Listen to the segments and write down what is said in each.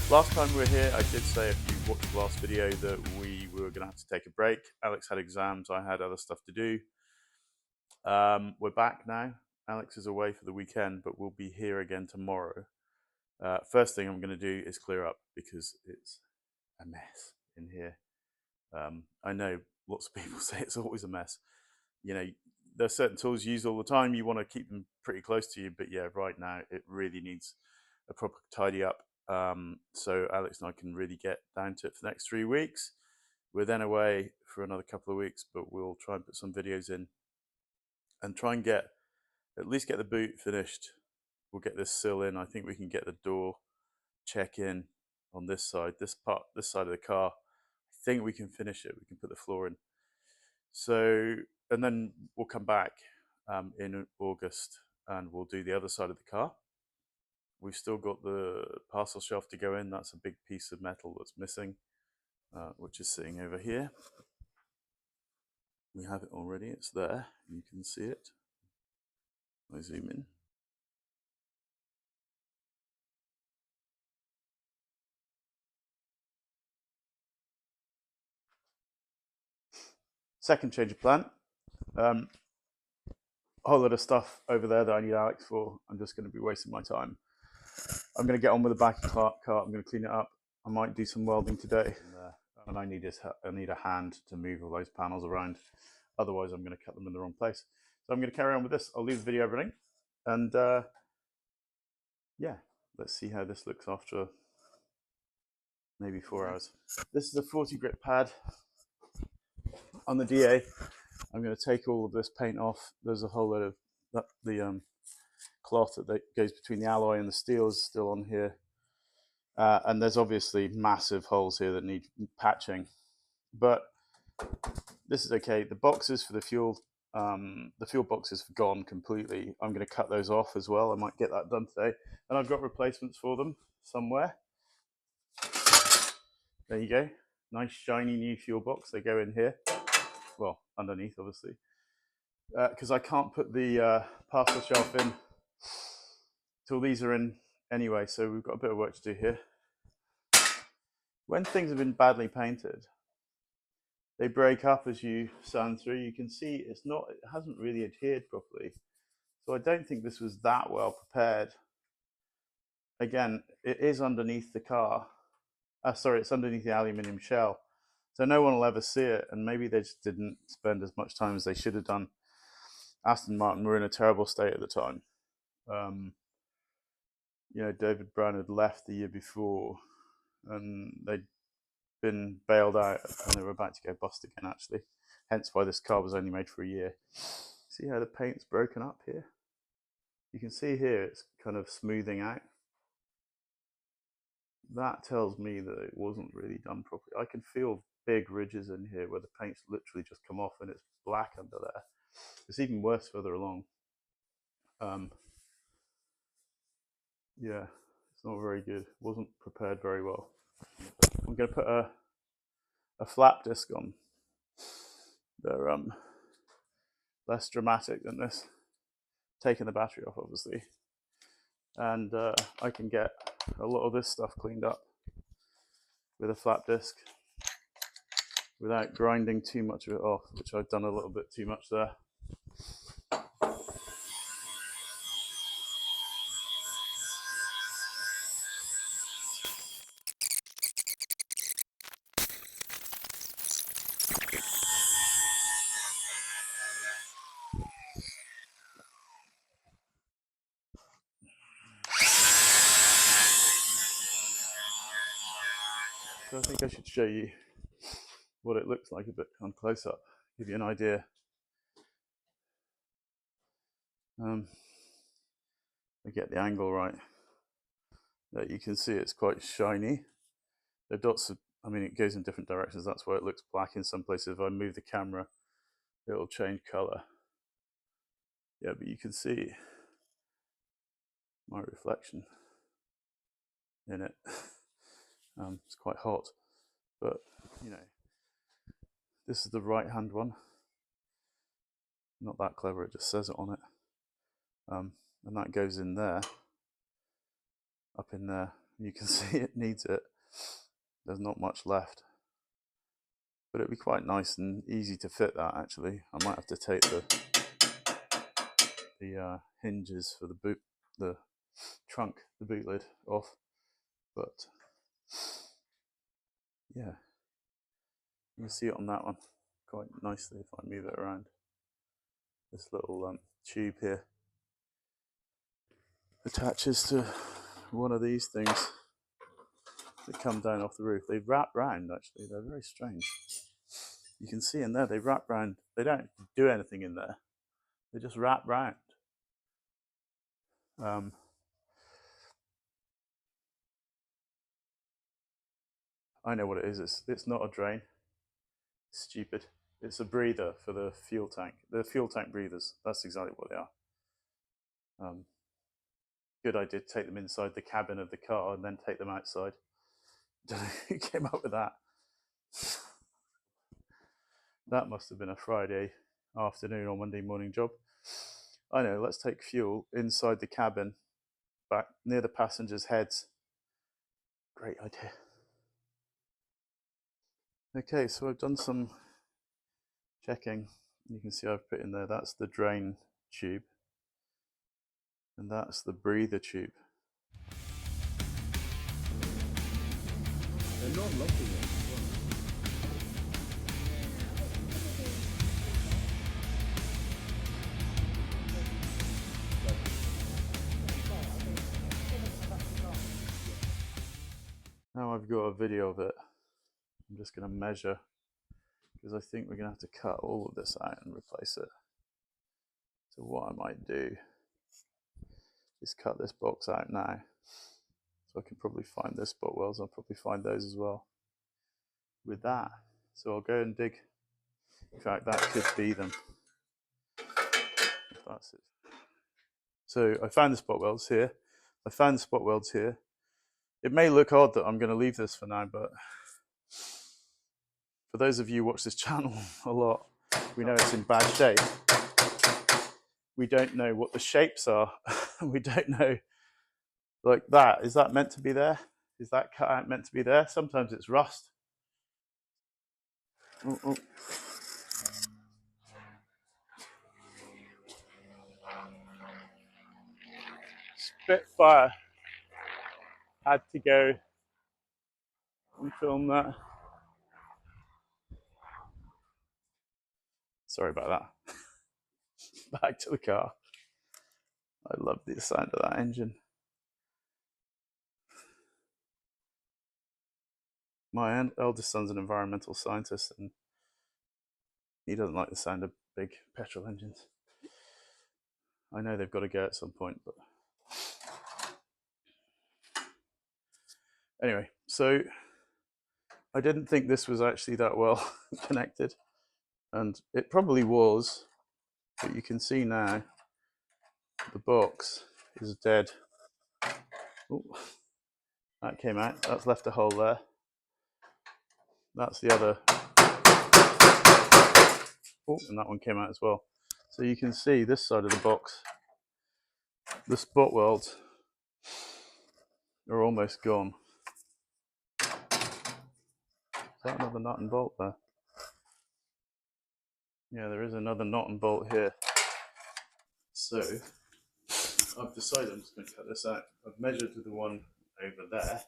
Last time we were here, I did say, if you watched the last video, that we were going to have to take a break. Alex had exams, I had other stuff to do. We're back now. Alex is away for the weekend, but we'll be here again tomorrow. First thing I'm going to do is clear up, because it's a mess in here. I know lots of people say it's always a mess. You know, there's certain tools you use all the time. You want to keep them pretty close to you, but yeah, right now it really needs a proper tidy up. So Alex and I can really get down to it for the next 3 weeks. We're then away for another couple of weeks, but we'll try and put some videos in and try and at least get the boot finished. We'll get this sill in. I think we can get the door check in on this side, this side of the car. I think we can finish it. We can put the floor in. So, and then we'll come back in August and we'll do the other side of the car. We've still got the parcel shelf to go in. That's a big piece of metal that's missing, which is sitting over here. We have it already. It's there. You can see it. I zoom in. Second change of plan. A whole lot of stuff over there that I need Alex for. I'm just going to be wasting my time. I'm going to get on with the back of the car. I'm going to clean it up. I might do some welding today. And I need a hand to move all those panels around. Otherwise, I'm going to cut them in the wrong place. So I'm going to carry on with this. I'll leave the video running. And yeah, let's see how this looks after maybe 4 hours. This is a 40 grit pad on the DA. I'm going to take all of this paint off. There's a whole lot of the cloth that goes between the alloy and the steel is still on here. And there's obviously massive holes here that need patching. But this is okay. The boxes for the fuel boxes are gone completely. I'm going to cut those off as well. I might get that done today. And I've got replacements for them somewhere. There you go. Nice shiny new fuel box. They go in here. Well, underneath, obviously. Because I can't put the parcel shelf in till these are in anyway. So we've got a bit of work to do here. When things have been badly painted, they break up as you sand through. You can see it hasn't really adhered properly. So I don't think this was that well prepared. Again, it is underneath the car. Sorry, it's underneath the aluminium shell. So no one will ever see it, and maybe they just didn't spend as much time as they should have done. Aston Martin were in a terrible state at the time. You know, David Brown had left the year before, and they'd been bailed out, and they were about to go bust again, actually. Hence why this car was only made for a year. See how the paint's broken up here? You can see here it's kind of smoothing out. That tells me that it wasn't really done properly. I can feel big ridges in here where the paint's literally just come off and it's black under there. It's even worse further along. Yeah, it's not very good. It wasn't prepared very well. I'm going to put a flap disc on. They're less dramatic than this. Taking the battery off, obviously. And I can get a lot of this stuff cleaned up with a flap disc without grinding too much of it off, which I've done a little bit too much there. So I think I should show you what it looks like a bit on close up, give you an idea. I get the angle right. That you can see it's quite shiny. The dots I mean, it goes in different directions. That's why it looks black in some places. If I move the camera, it'll change color. Yeah, but you can see my reflection in it. It's quite hot, but you know, this is the right hand one. Not that clever, it just says it on it. And that goes in there, up in there, You can see it needs it. There's not much left. But it'd be quite nice and easy to fit that, actually. I might have to take the hinges for the trunk, the boot lid off. But yeah, you can see it on that one quite nicely if I move it around. This little tube here attaches to one of these things that come down off the roof. They wrap round, actually. They're very strange. You can see in there, they wrap round. They don't do anything in there. They just wrap round. I know what it is. It's not a drain. It's stupid. It's a breather for the fuel tank. The fuel tank breathers. That's exactly what they are. Good idea to take them inside the cabin of the car and then take them outside. Don't know who came up with that. That must have been a Friday afternoon or Monday morning job. I know, let's take fuel inside the cabin, back near the passengers' heads. Great idea. Okay, so I've done some checking. You can see I've put in there, that's the drain tube, and that's the breather tube. They're not locking it. Now I've got a video of it. I'm just going to measure, because I think we're going to have to cut all of this out and replace it. So what I might do is cut this box out now. So I can probably find this spot welds. I'll probably find those as well with that. So I'll go and dig. In fact, that could be them. If that's it. So I found the spot welds here. I found the spot welds here. It may look odd that I'm going to leave this for now, but for those of you who watch this channel a lot, we know it's in bad shape. We don't know what the shapes are. We don't know, like that. Is that meant to be there? Is that cut out meant to be there? Sometimes it's rust. Oh, oh. Spitfire had to go and film that. Sorry about that. Back to the car. I love the sound of that engine. My eldest son's an environmental scientist, and he doesn't like the sound of big petrol engines. I know they've got to go at some point, but anyway, so I didn't think this was actually that well connected, and it probably was, but you can see now the box is dead. Ooh, that came out. That's left a hole there. That's the other. Oh, and that one came out as well. So you can see this side of the box, the spot welds are almost gone. Is that another nut and bolt there? Yeah, there is another nut and bolt here. So I've decided I'm just going to cut this out. I've measured the one over there.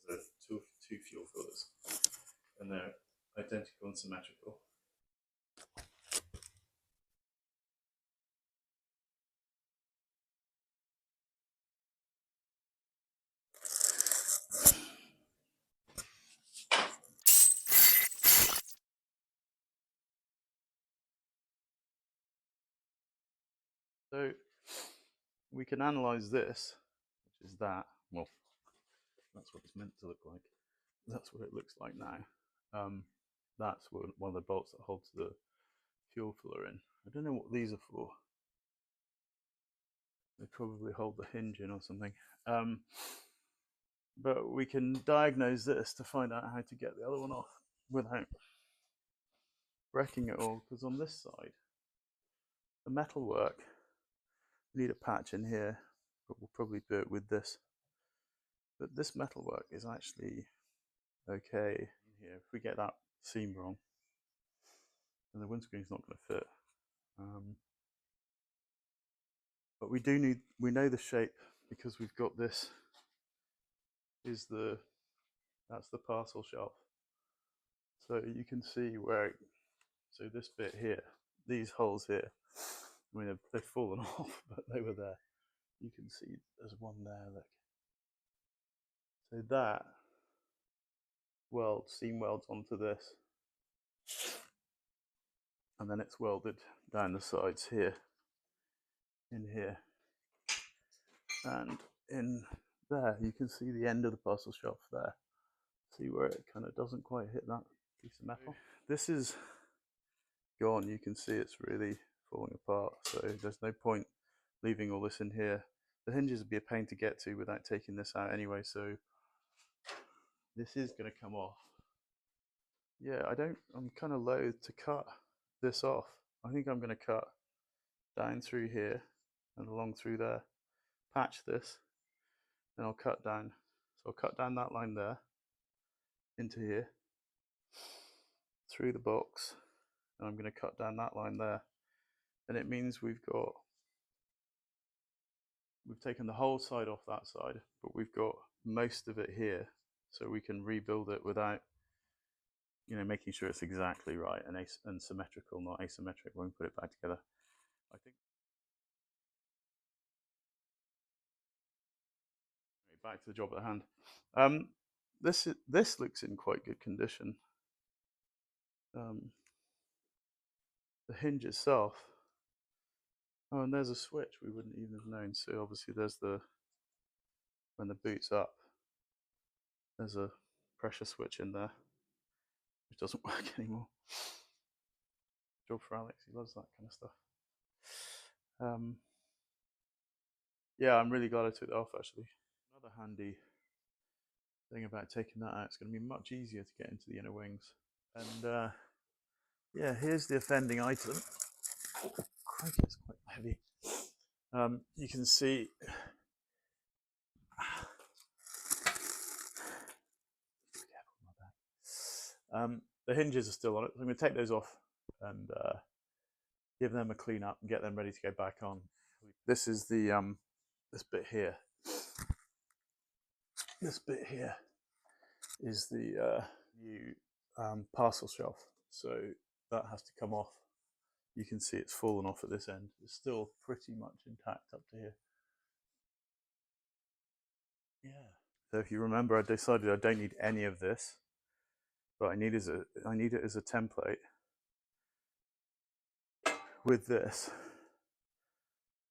There's two fuel fillers, and they're identical and symmetrical. So we can analyze this, which is that. Well, that's what it's meant to look like. That's what it looks like now. That's one of the bolts that holds the fuel filler in. I don't know what these are for. They probably hold the hinge in or something. But we can diagnose this to find out how to get the other one off without wrecking it all, because on this side, the metal work, we need a patch in here, but we'll probably do it with this. But this metalwork is actually okay here. If we get that seam wrong, then the windscreen's not going to fit. But we know the shape because we've got this. That's the parcel shelf. So you can see so this bit here, these holes here, I mean, they've fallen off, but they were there. You can see there's one there, look. So that seam welds onto this. And then it's welded down the sides here, in here. And in there, you can see the end of the parcel shelf there. See where it kind of doesn't quite hit that piece of metal? This is gone. You can see it's really falling apart. So there's no point leaving all this in here. The hinges would be a pain to get to without taking this out anyway. So this is going to come off. Yeah, I'm kind of loath to cut this off. I think I'm going to cut down through here and along through there, patch this, then I'll cut down. So I'll cut down that line there into here, through the box, and I'm going to cut down that line there. And it means we've taken the whole side off that side, but we've got most of it here, so we can rebuild it without, making sure it's exactly right and symmetrical, not asymmetric when we put it back together. I think. Back to the job at hand. This looks in quite good condition. The hinge itself. Oh, and there's a switch we wouldn't even have known. So obviously there's when the boot's up, there's a pressure switch in there, which doesn't work anymore. Job for Alex, he loves that kind of stuff. Yeah, I'm really glad I took that off actually. Another handy thing about taking that out, it's going to be much easier to get into the inner wings. And yeah, here's the offending item. Oh, crikey, it's quite heavy. You can see the hinges are still on it. So I'm going to take those off and give them a clean up and get them ready to go back on. This is the this bit here. This bit here is the new parcel shelf. So that has to come off. You can see it's fallen off at this end. It's still pretty much intact up to here. Yeah. So if you remember, I decided I don't need any of this, but I need it as a template with this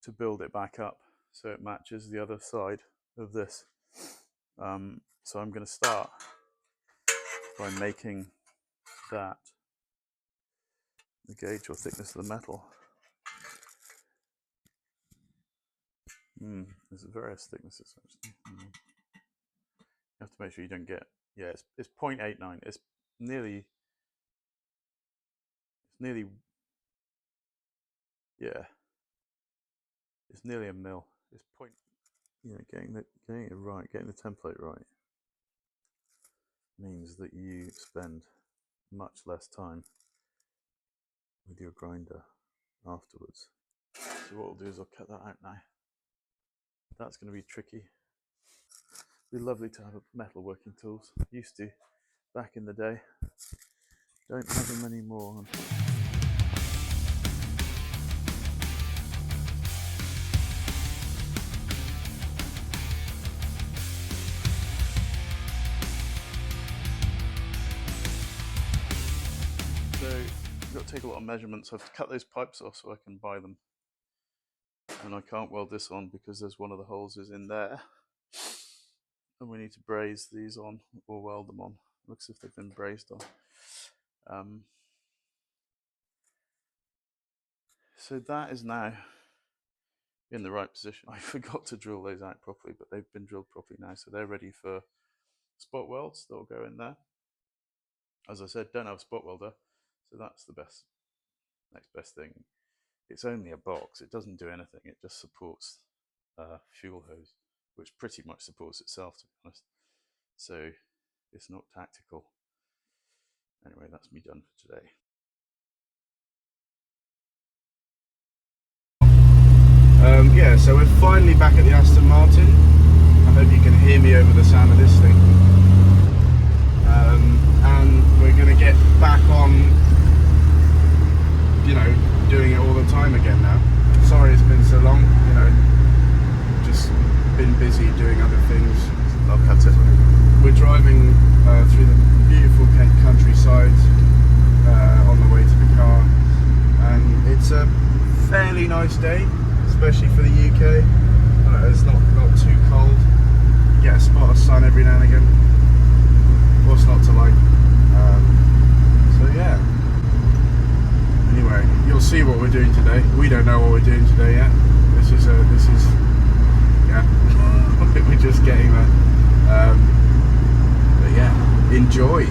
to build it back up so it matches the other side of this. So I'm going to start by making that the gauge or thickness of the metal. There's various thicknesses actually. You have to make sure you don't get, yeah, it's 0.89. It's nearly, yeah, it's nearly a mil. It's getting it right, getting the template right means that you spend much less time with your grinder afterwards. So what we'll do is I'll cut that out now. That's going to be tricky. It'd be lovely to have metalworking tools. Used to back in the day. Don't have them anymore. So I've got to take a lot of measurements. I have to cut those pipes off so I can buy them. And I can't weld this on because there's one of the holes is in there. And we need to braze these on or weld them on. Looks as if they've been brazed on. So that is now in the right position. I forgot to drill those out properly, but they've been drilled properly now. So they're ready for spot welds. They'll go in there. As I said, don't have a spot welder. So that's the next best thing. It's only a box. It doesn't do anything. It just supports fuel hose. which pretty much supports itself, to be honest. So it's not tactical. Anyway, that's me done for today. Yeah, so we're finally back at the Aston Martin. I hope you can hear me over the sound of this thing. And we're going to get back on, you know, doing it all the time again now. Sorry it's been so long, you know, just been busy doing other things. I'll cut it. We're driving through the beautiful countryside on the way to the car, and it's a fairly nice day, especially for the UK. It's not too cold. You get a spot of sun every now and again. What's not to like? So yeah. Anyway, you'll see what we're doing today. We don't know what we're doing today yet. This is yeah. We're just getting there. But yeah, enjoy.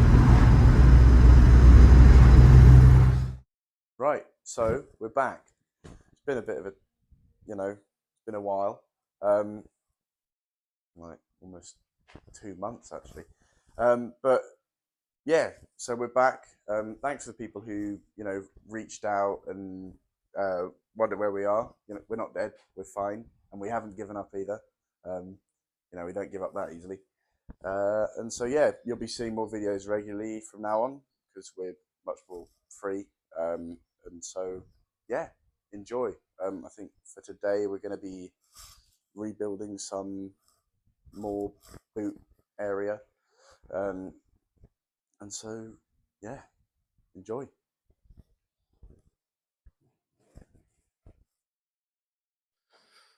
Right, so we're back. It's been a bit of a, you know, it's been a while. Like almost 2 months actually. But yeah, so we're back. Thanks to the people who, you know, reached out and wondered where we are. You know, we're not dead, we're fine, and we haven't given up either. You know, we don't give up that easily. And so yeah, you'll be seeing more videos regularly from now on because we're much more free. And so yeah, enjoy. I think for today we're going to be rebuilding some more boot area. And so yeah, enjoy.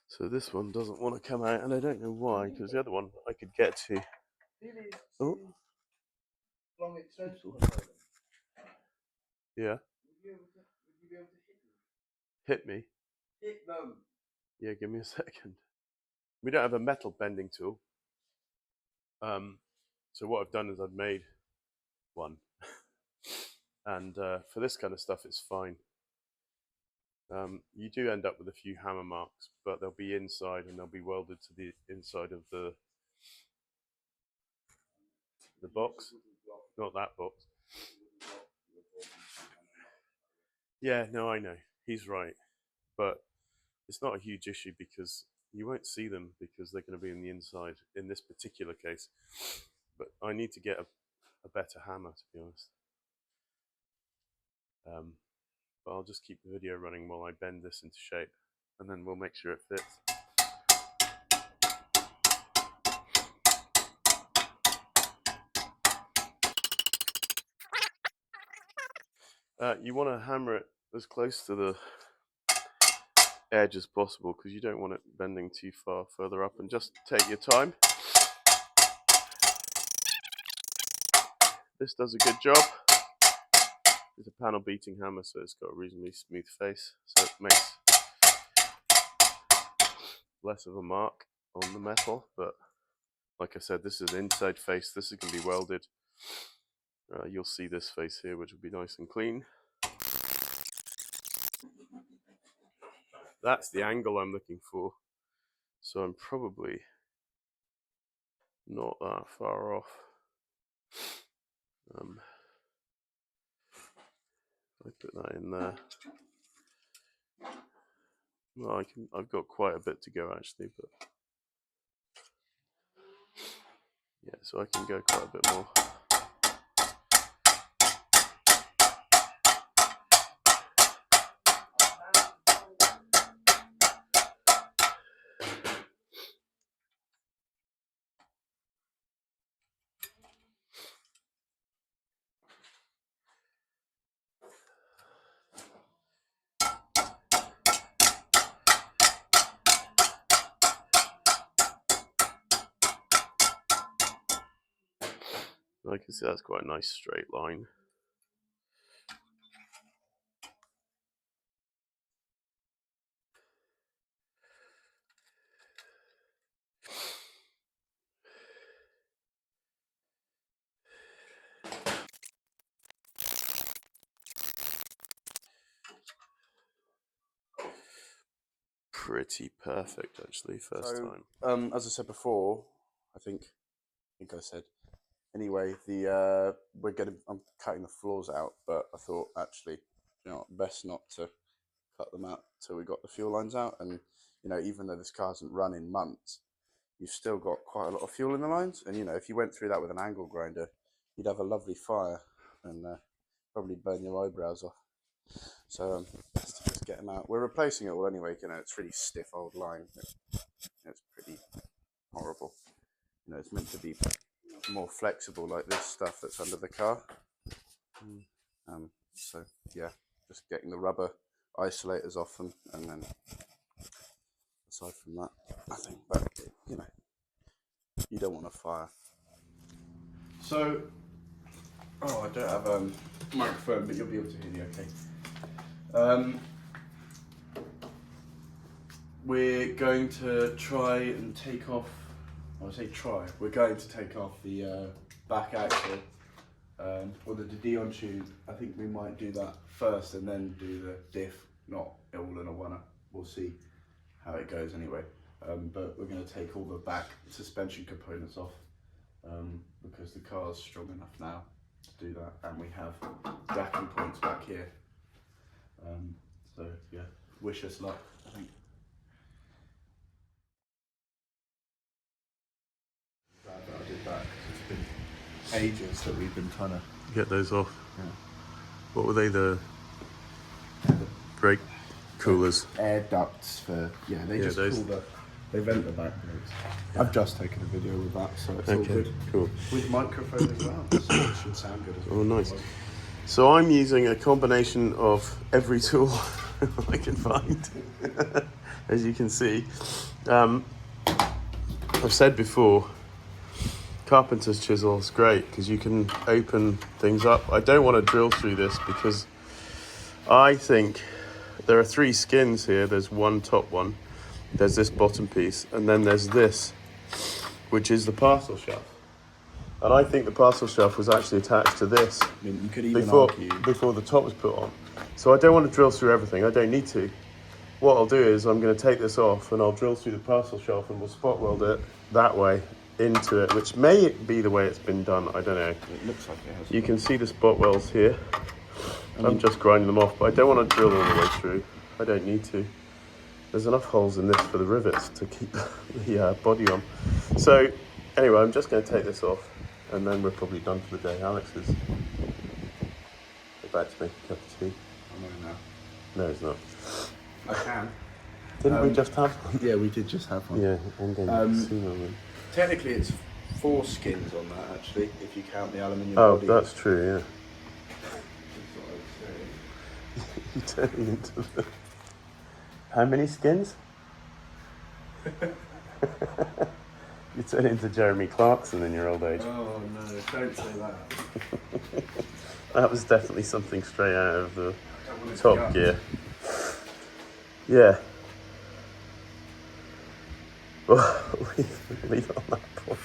So this one doesn't want to come out, and I don't know why, because the other one I could get to. Oh. Long extension. Yeah. Would you be able to Hit me. hit them? Yeah, give me a second. We don't have a metal bending tool. So what I've done is I've made one. And for this kind of stuff, it's fine. You do end up with a few hammer marks, but they'll be inside and they'll be welded to the inside of the box. Not that box. Yeah, no, I know. He's right. But it's not a huge issue because you won't see them because they're going to be in the inside in this particular case. But I need to get a better hammer, to be honest. But I'll just keep the video running while I bend this into shape, and then we'll make sure it fits. You want to hammer it as close to the edge as possible because you don't want it bending too far further up, and just take your time. This does a good job. It's a panel beating hammer, so it's got a reasonably smooth face, so it makes less of a mark on the metal. But like I said, this is an inside face. This is going to be welded. You'll see this face here, which will be nice and clean. That's the angle I'm looking for. So I'm probably not that far off. I put that in there. Well, I've got quite a bit to go actually, but yeah, so I can go quite a bit more. I can see that's quite a nice straight line. pretty perfect actually, first So, time. as I said before, I think I said. Anyway, the I'm cutting the floors out, but I thought actually, you know, best not to cut them out till we got the fuel lines out. And you know, even though this car hasn't run in months, you've still got quite a lot of fuel in the lines. And you know, if you went through that with an angle grinder, you'd have a lovely fire and probably burn your eyebrows off. So best to just get them out. We're replacing it all anyway. You know, it's really stiff old line. It's pretty horrible. You know, it's meant to be more flexible like this stuff that's under the car. So yeah, just getting the rubber isolators off them, and then aside from that, nothing. But you know, you don't want a fire. So, I don't have a microphone, but you'll be able to hear me okay. We're going to try and take off. I say try. We're going to take off the back axle or the Dion tube. I think we might do that first and then do the diff, not all in a one. We'll see how it goes anyway. But we're going to take all the back suspension components off because the car's strong enough now to do that, and we have jacking points back here. So yeah, wish us luck, I think. Glad that I did that, 'cause it's been ages that we've been trying to Get those off. Yeah. What were they? The brake coolers. Air ducts for they just those. cool they vent the back brakes. I've just taken a video with that, so it's all Okay, good. cool. With microphone as well, so it should sound good as well. Oh, nice. So I'm using a combination of every tool I can find, as you can see. I've said before, carpenter's chisel is great because you can open things up. I don't want to drill through this because I think there are 3 skins here. There's one top one, there's this bottom piece, and then there's this, which is the parcel shelf. And I think the parcel shelf was actually attached to this I mean, you could even argue before the top was put on. So I don't want to drill through everything. I don't need to. What I'll do is I'm going to take this off and I'll drill through the parcel shelf and we'll spot weld it that way into it, which may be the way it's been done. I don't know. it looks like it has. You can see the spot welds here. I'm just grinding them off, but I don't want to drill all the way through. I don't need to. There's enough holes in this for the rivets to keep the body on. So anyway, I'm just going to take this off and then we're probably done for the day. Alex is about to make a cup of tea. I'm on now. No, it's not. I can. Didn't we just have one? Yeah, we did just have one. Yeah, I'm going to see one. Technically, it's 4 skins on that, actually, if you count the aluminium Oh, body. that's true, yeah. That's what I was saying. You're turning into the... How many skins? You turn into Jeremy Clarkson in your old age. Oh no, don't say that. That was definitely something straight out of the Don't want to Top gut. Gear. Yeah. Well, leave it on that point.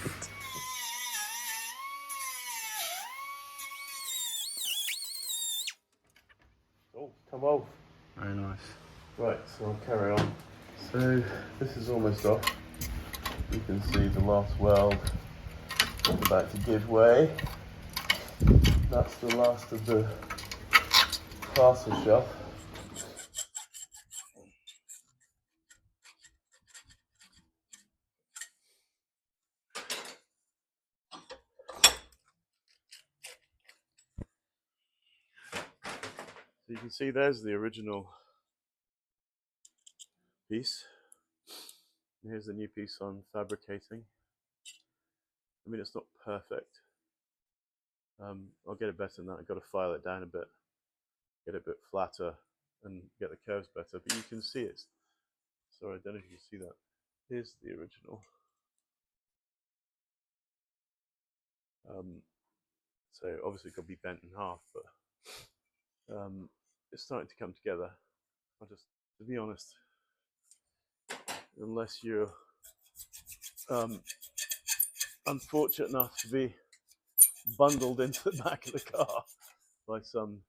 Oh, come on. Very nice. Right, so I'll carry on. So this is almost off. You can see the last weld about to give way. That's the last of the parcel shelf. So you can see there's the original piece. And here's the new piece on fabricating. I mean, it's not perfect. I'll get it better than that. I've got to file it down a bit, get it a bit flatter and get the curves better. But you can see it. Sorry, I don't know if you can see that. Here's the original. So obviously it could be bent in half, but it's starting to come together. To be honest, unless you're unfortunate enough to be bundled into the back of the car by some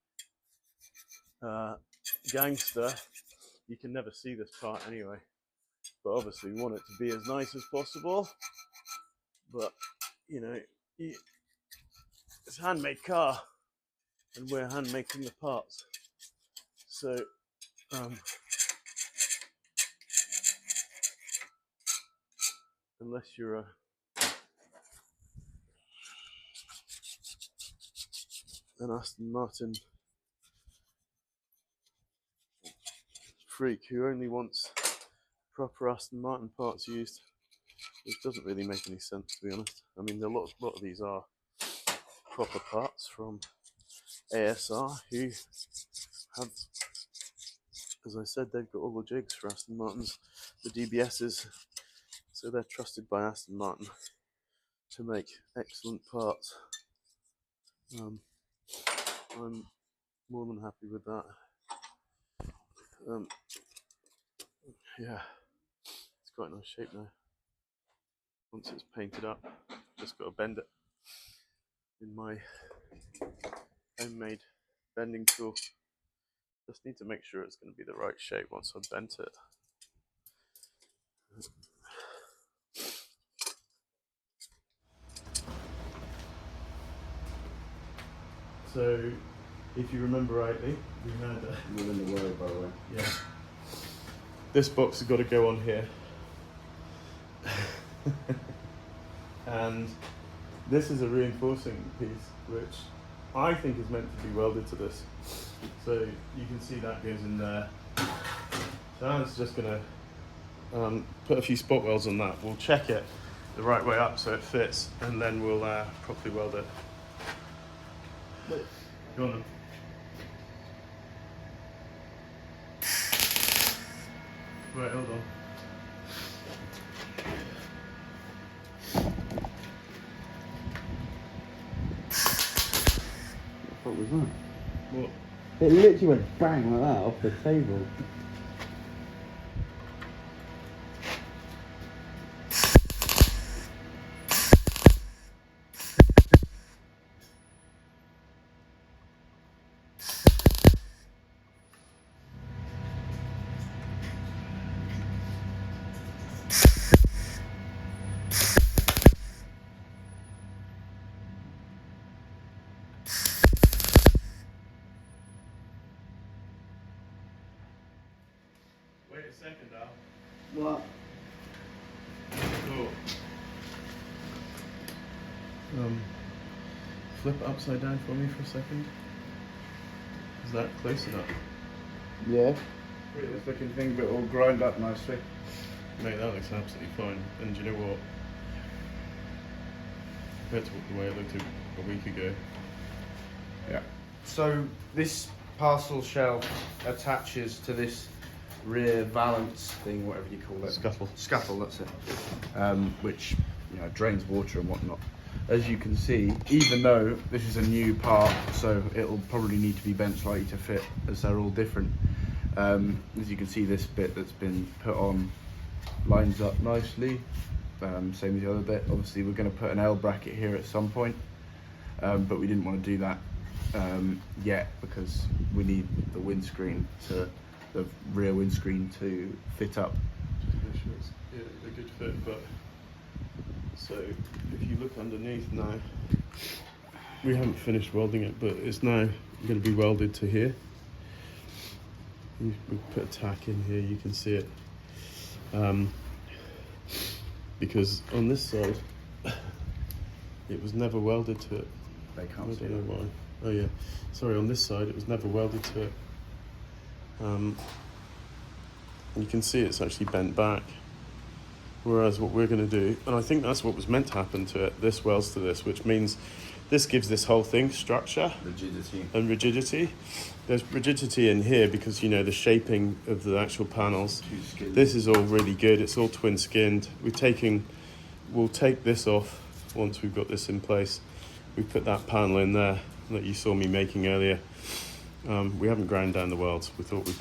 gangster, you can never see this part anyway. but obviously we want it to be as nice as possible. But you know, it's a handmade car, and we're hand making the parts. So unless you're an Aston Martin freak who only wants proper Aston Martin parts used, which doesn't really make any sense, to be honest. I mean, a lot of these are proper parts from ASR, who have, as I said, they've got all the jigs for Aston Martins, the DBSs, so they're trusted by Aston Martin to make excellent parts. I'm more than happy with that. Yeah, it's quite a nice shape now. Once it's painted up, just got to bend it in my homemade bending tool. Just need to make sure it's going to be the right shape once I've bent it. So, if you remember rightly, we had We're in the way, by the way. yeah. This box has got to go on here. And this is a reinforcing piece, which I think is meant to be welded to this. So you can see that goes in there. So Anne's just going to put a few spot welds on that. We'll check it the right way up so it fits, and then we'll properly weld it. Go on then. Right, hold on. What was that? What? It literally went bang like that off the table. Wait a second, Al. What? Cool. Flip it upside down for me for a second. Is that close enough? Yeah. It's looking thing, but all grind up nicely. Mate, that looks absolutely fine. And do you know what? Compared to the way it looked a week ago. Yeah. So this parcel shelf attaches to this rear valance thing, whatever you call it. Scuttle. Scuttle, that's it. Which, you know, drains water and whatnot. As you can see, even though this is a new part, so it'll probably need to be bent slightly to fit, as they're all different. As you can see, this bit that's been put on lines up nicely. Same as the other bit. Obviously, we're going to put an L bracket here at some point, but we didn't want to do that yet because we need the windscreen to the rear windscreen to fit up. Just make sure it's a good fit, but so if you look underneath now, we haven't finished welding it, but it's now going to be welded to here. We put a tack in here, you can see it. Because on this side, it was never welded to it. They can't I see don't know that. why. Oh yeah, sorry, on this side it was never welded to it. You can see it's actually bent back. Whereas what we're going to do, and I think that's what was meant to happen to it, this welds to this, which means this gives this whole thing structure. Rigidity. And rigidity. There's rigidity in here because, you know, the shaping of the actual panels. This is all really good. It's all twin skinned. We'll take this off once we've got this in place. We put that panel in there that you saw me making earlier. We haven't ground down the welds. We thought we'd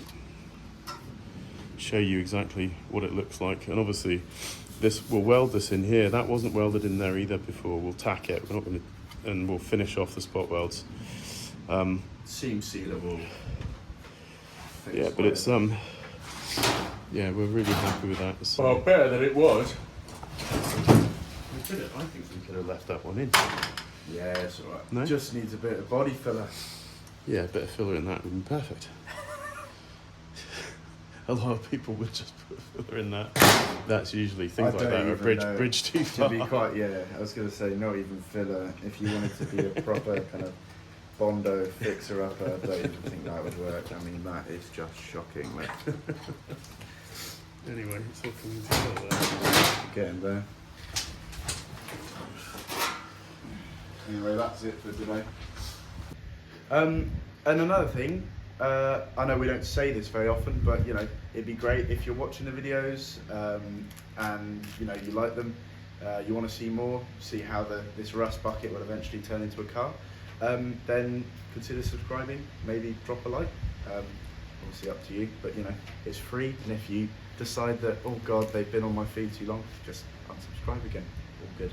show you exactly what it looks like. And obviously we'll weld this in here. That wasn't welded in there either before. We'll tack it. We're not going to, and we'll finish off the spot welds. Seam sealable. Yeah, but it's yeah, we're really happy with that. So. Well, better than it was. I think we could have left that one in. Yeah, it's alright. No? Just needs a bit of body filler. Yeah, a bit of filler in that would be perfect. A lot of people would just put filler in that. That's usually things like that, or bridge too far. To be quite, yeah, I was going to say not even filler. If you wanted to be a proper kind of Bondo fixer-upper, I don't even think that would work. I mean, that is just shocking. Like. Anyway, it's all coming together there. Getting there. Anyway, that's it for today. And another thing, I know we don't say this very often, but you know, it'd be great if you're watching the videos and you know you like them, you want to see more, see how this rust bucket will eventually turn into a car, then consider subscribing, maybe drop a like. Obviously up to you, but you know, it's free, and if you decide that, oh god, they've been on my feed too long, just unsubscribe again. All good.